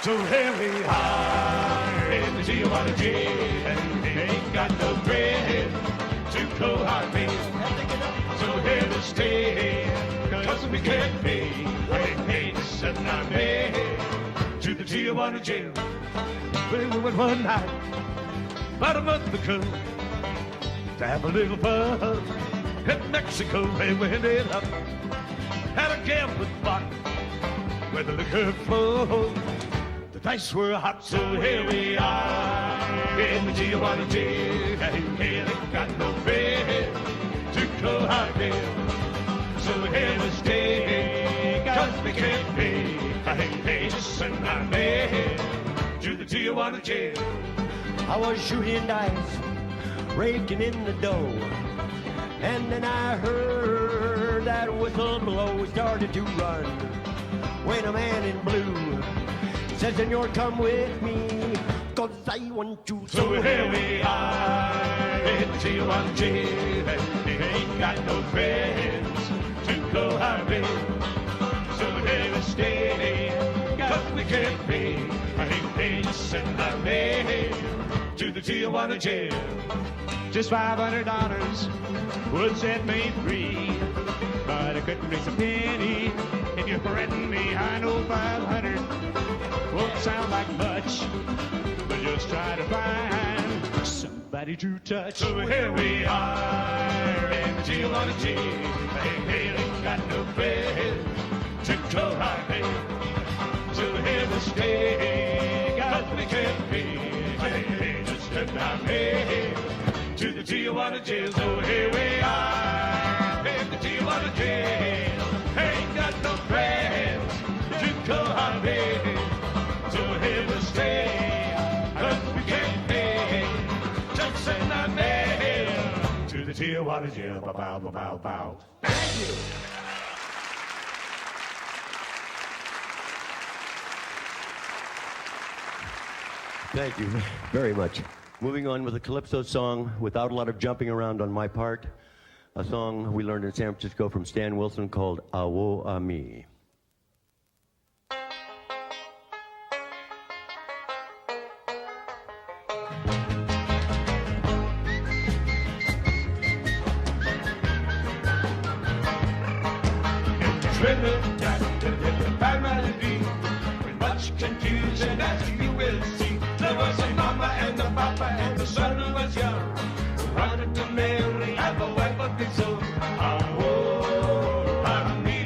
So here we are in the Tijuana jail, and they ain't got no bread to go our way. So here to stay, cause we can't pay. I paid to send our man to the Tijuana jail. We went one night, about a month ago, to have a little fun in Mexico. And we ended up at a gambling spot where the liquor flowed. The dice were hot, so here we are in the Tijuana jail. And we ain't got no bed to go our bill. So here we stay, cause we can't pay. I ain't paid to send our man to the Tijuana jail. I was shooting dice, raking in the dough, and then I heard that whistle blow. Started to run when a man in blue said, "Senor, come with me, cause I want you." So here we are in the Tijuana jail, and we ain't got no friends to go our way. So here we stay, cause we can't pay. I ain't paid to send our man to the Tijuana jail. Just $500 would set me free, but I couldn't raise a penny if you threaten me. I know 500 won't sound like much, but just try to find somebody to touch. So here we are in the Tijuana jail. They ain't got no friends to go our way. So here we stay, cause we can't pay. Hey, just step our way to the Tijuana jail. So here we are in the Tijuana jail. Ain't got no friends to go our way. So here we stay, cause we can't pay. Just send our mail to the Tijuana jail. Bow, bow, bow, bow. Thank you. Thank you very much. Moving on with a calypso song without a lot of jumping around on my part. A song we learned in San Francisco from Stan Wilson called Awo Ami. With much confusion, as you will see, there was a mama and a papa and the son who was young, who wanted to marry, have a wife of his own. Oh, me.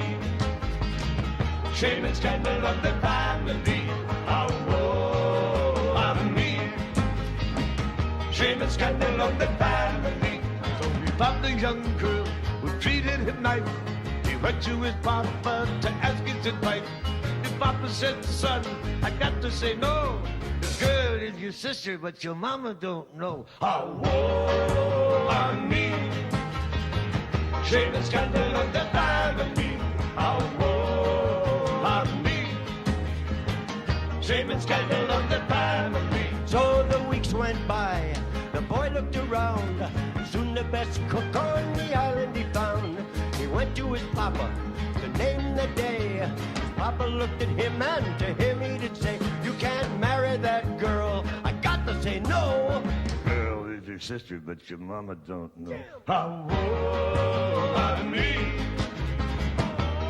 Shame and scandal of the family. Oh, me. Shame and scandal of the family. So we found the young girl who treated him nice. He went to his papa to ask his advice. His papa said, "Son, I got to say no. This girl is your sister, but your mama don't know." Oh, woe on me. Shame and scandal of the family. Oh, woe on me. Shame and scandal of the family. So the weeks went by, the boy looked around. Soon the best cook on the island he found. He went to his papa to name the day. His papa looked at him and to him he did say, "You can't marry that girl. I got to say no." Girl is your sister, but your mama don't know. Oh, woe on me.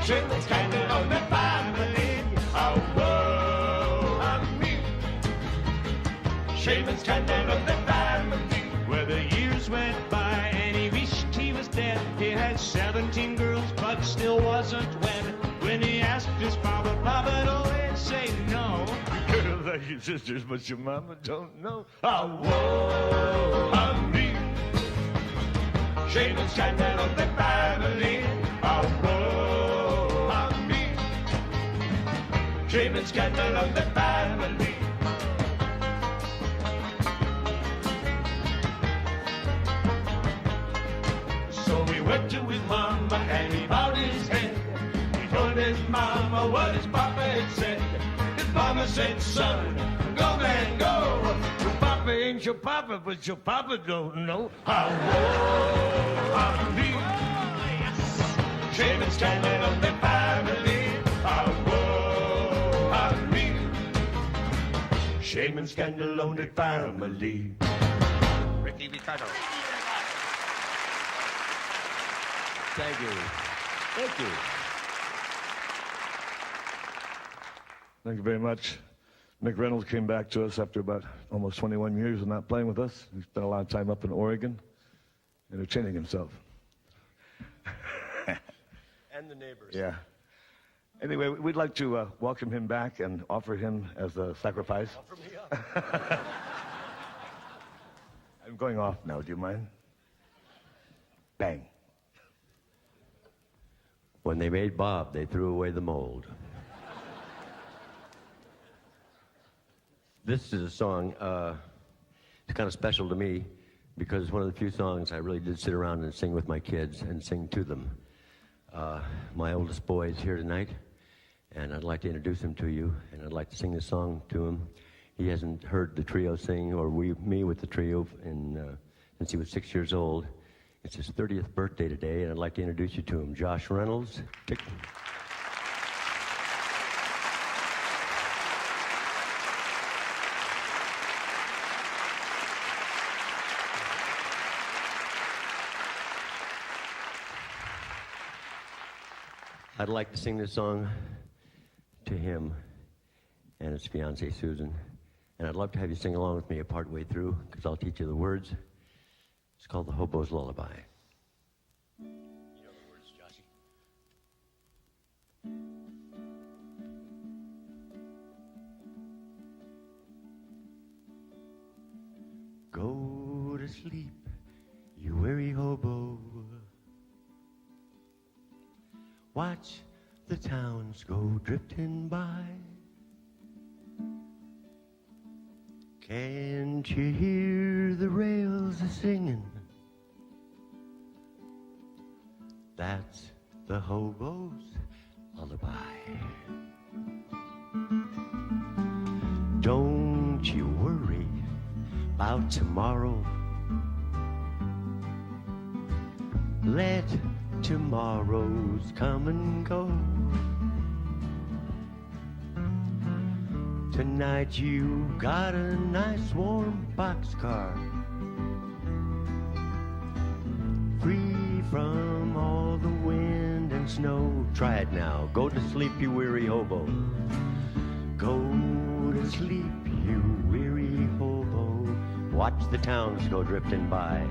Shame and scandal of the family. Oh, woe on me. Shame and scandal of the family. Well, the years went by and he wished he was dead. He had 17 girls, but still wasn't wed. When he asked his papa, Papa'd always say no. Girl like your sisters, but your mama don't know. Oh, woe on me. Shame and scandal of the family. Oh, woe on me. Shame and scandal of the family. So he went to his mama and he bowed his head. He told his mama what his papa had said. His mama said, "Son, go man, go. Your papa ain't your papa, but your papa don't know." How woe on me. Shame and scandal of the family. How woe on me. shame and scandal on the family. Ricky Ricardo. Thank you. Thank you. Thank you very much. Mick Reynolds came back to us after about almost 21 years of not playing with us. He spent a lot of time up in Oregon, entertaining himself. And the neighbors. Yeah. Anyway, we'd like to welcome him back and offer him as a sacrifice. Offer me up. I'm going off now. Do you mind? Bang. When they made Bob, they threw away the mold. This is a song, it's kind of special to me because it's one of the few songs I really did sit around and sing with my kids and sing to them. My oldest boy is here tonight, and I'd like to introduce him to you, and I'd like to sing this song to him. He hasn't heard the trio sing, or me with the trio, since he was 6 years old. It's his 30th birthday today, and I'd like to introduce you to him. Josh Reynolds. I'd like to sing this song to him and his fiancée, Susan. And I'd love to have you sing along with me a part way through, because I'll teach you the words. It's called The Hobo's Lullaby. You know the words, Joshy. Go to sleep, you weary hobo. Watch the towns go drifting by. Can't you hear the rails a-singing? That's the hobo's lullaby. Don't you worry about tomorrow. Let tomorrows come and go. Tonight you got a nice warm boxcar, free from all the wind and snow. Try it now. Go to sleep, you weary hobo. Go to sleep, you weary hobo. Watch the towns go drifting by.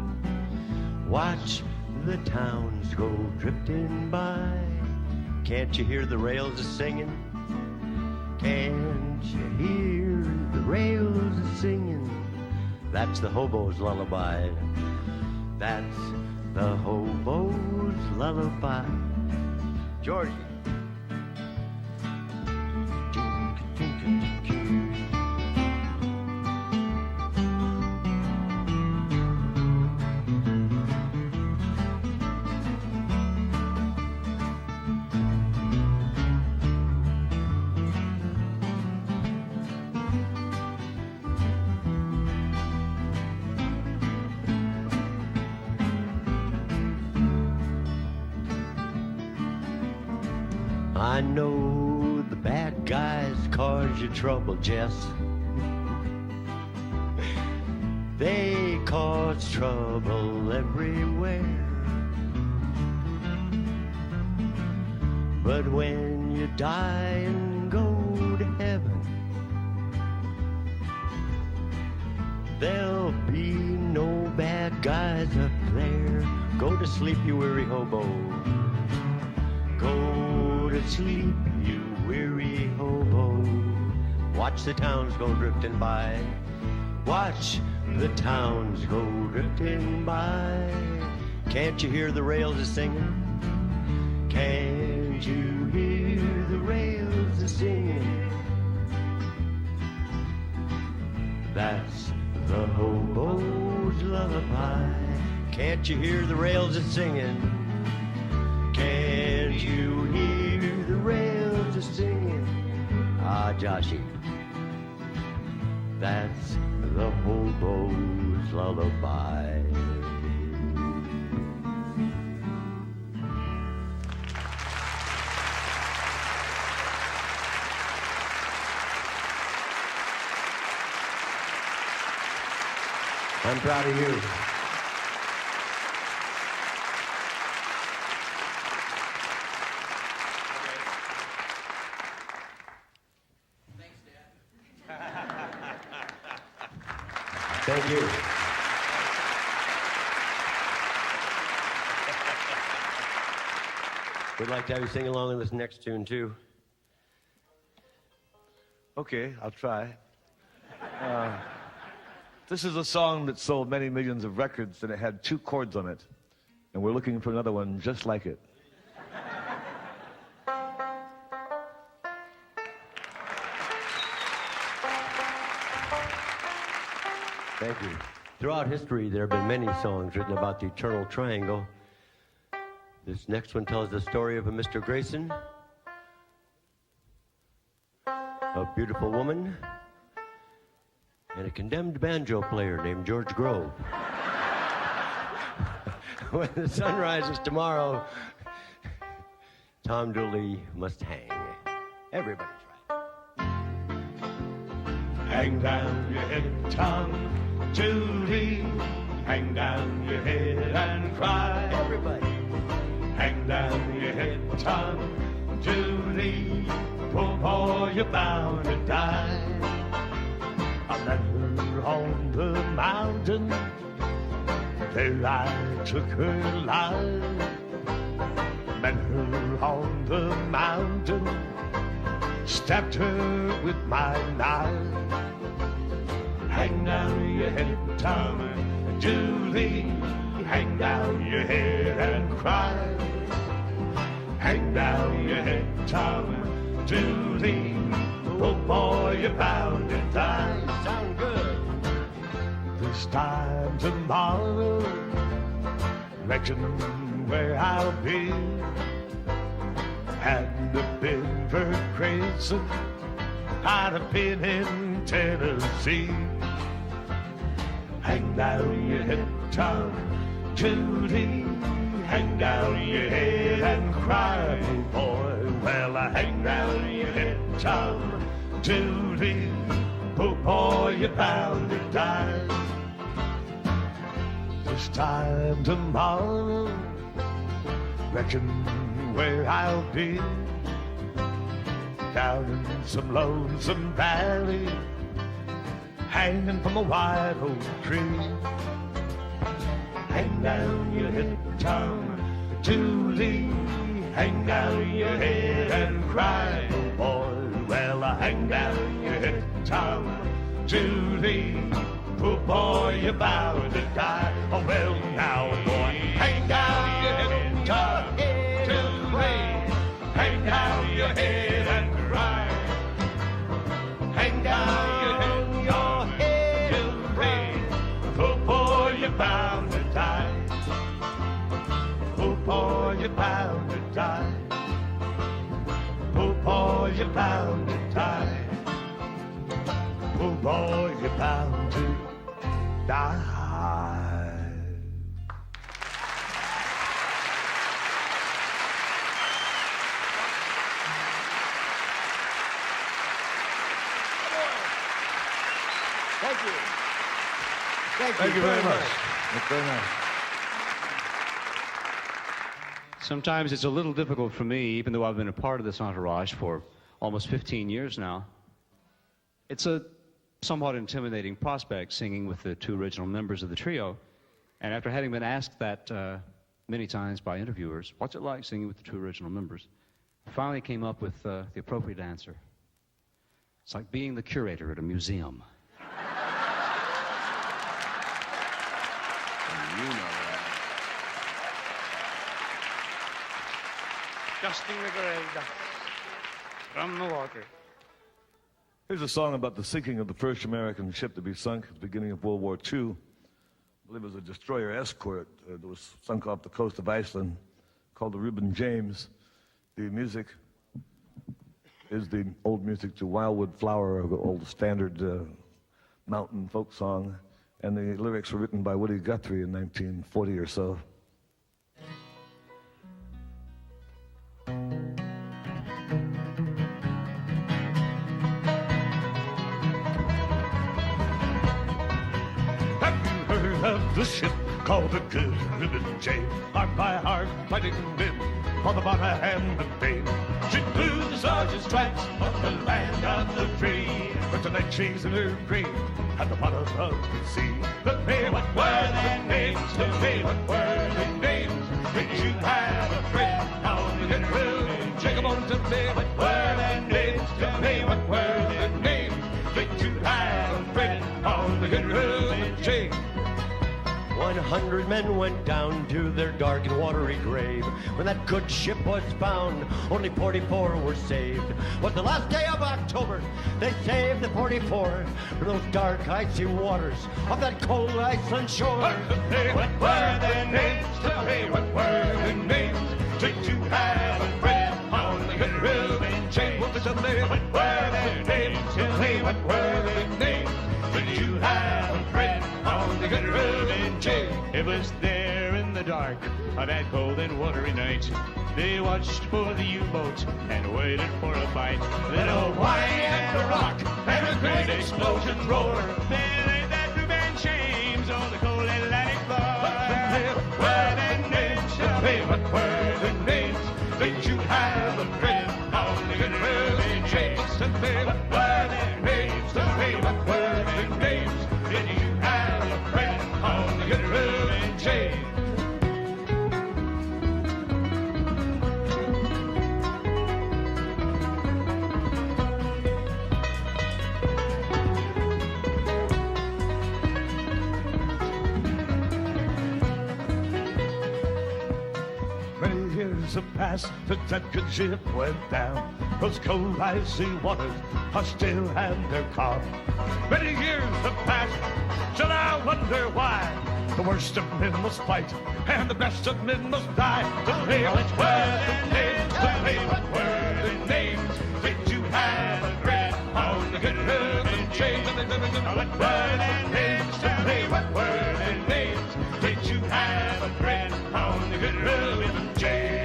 Watch the towns go drifting by. Can't you hear the rails a-singing? Can't you hear the rails a-singing? That's the hobo's lullaby. That's the hobo's lullaby. Georgie. I know the bad guys cause you trouble, Jess. They cause trouble everywhere. But when you die and go to heaven, there'll be no bad guys up there. Go to sleep, you weary hobo. Go to sleep, you weary hobo. Watch the towns go drifting by. Watch the towns go drifting by. Can't you hear the rails a-singing? Can't you hear the rails a-singing? That's the hobo's lullaby. Can't you hear the rails a-singing? Can't you hear the rails a-singing? Ah, Joshy, that's the hobo's lullaby. I'm proud of you. Thank you. We'd like to have you sing along in this next tune, too. Okay, I'll try. This is a song that sold many millions of records, and it had 2 chords on it. And we're looking for another one just like it. Thank you. Throughout history, there have been many songs written about the eternal triangle. This next one tells the story of a Mr. Grayson, a beautiful woman, and a condemned banjo player named George Grove. When the sun rises tomorrow, Tom Dooley must hang. Everybody's right. Hang down your head, Tom Dooley. Hang down your head and cry. Everybody. Hang down your head, Tom Dooley. Poor boy, you're bound to die. I met her on the mountain. There I took her life. Met her on the mountain. Stabbed her with my knife. Hang down your head, Tom Dooley. Hang down your head and cry. Hang down your head, Tom Dooley. Oh boy, you're bound to die. Sound good. This time tomorrow, reckon where I'll be. Hadn't it been for Grayson, I'd have been in Tennessee. Hang down your head, Tom Dooley. Hang down your head and cry, boy. Well, hang down your head, Tom Dooley. Oh boy, you're bound to die. This time tomorrow, reckon where I'll be. Down in some lonesome valley, hanging from a white oak tree. Hang down your head, Tom Dooley. Hang down your head and cry, oh boy. Well, hang down your head, Tom Dooley. Oh boy, you're bound to die. Oh well, now boy, hang down your head, Tom Dooley. Hang down your head and cry. Hang down your head, Dooley. Oh boy, you're bound to die. Oh boy, you're bound to die. Oh boy, you're bound to die. Oh boy, you're bound to die. Thank you. Thank you very much. That's very nice. Sometimes it's a little difficult for me, even though I've been a part of this entourage for almost 15 years now. It's a somewhat intimidating prospect singing with the 2 original members of the trio. And after having been asked that many times by interviewers, what's it like singing with the 2 original members, I finally came up with the appropriate answer. It's like being the curator at a museum. You know that. Justin McGregor from the water. Here's a song about the sinking of the first American ship to be sunk at the beginning of World War II. I believe it was a destroyer escort that was sunk off the coast of Iceland called the Reuben James. The music is the old music to Wildwood Flower, an old standard mountain folk song. And the lyrics were written by Woody Guthrie in 1940 or so. Have you heard the ship called the Good Ribbon Jane. Hard by hard fighting men on the bottom and the main. She blew the sergeant's stripes on the land of the free. But the night she's in her grave at the bottom of the sea. But me, what were their names? Tell me, what were their names? Did you have a friend on the Good Ribbon Jane? Come on, tell me, what were their names? Tell me, what were their names? Did you have a friend on the Good Ribbon Jane? 100 men went down to their dark and watery grave. When that good ship was found, only 44 were saved. Was the last day of October, they saved the 44 from those dark, icy waters of that cold Iceland shore. What were their names? Tell me, what were their names? Did you have a friend on the Good Ribbon Jane? What tell me, what were their names? Tell me, what were their names? Did you have a friend on the Good Ribbon Jane? It was there in the dark of that cold and watery night. They watched for the U-boat and waited for a fight. Then a whine and a rock and a great explosion roar. They laid that ribbon chains on the cold Atlantic floor. What were their names? Tell me, what were their names? Did you have a friend on the Good Ribbon Jane? Tell me, what were their names? Tell me, what were their names? Did you have a friend on the Good Ribbon Jane? Many years have passed since that good ship went down. Those cold, icy waters are still and they're calm. Many years have passed, till I wonder why the worst of men must fight and the best of men must die. Tell me, what were their names? Tell me, what were their names? Did you have a friend on the Good Ribbon Jane? What were their names? Tell me, what were their names? Did you have a friend on the Good Ribbon Jane?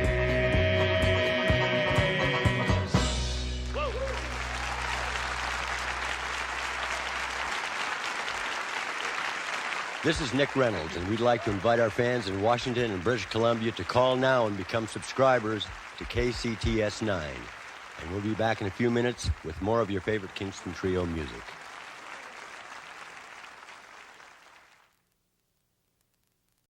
This is Nick Reynolds, and we'd like to invite our fans in Washington and British Columbia to call now and become subscribers to KCTS 9. And we'll be back in a few minutes with more of your favorite Kingston Trio music.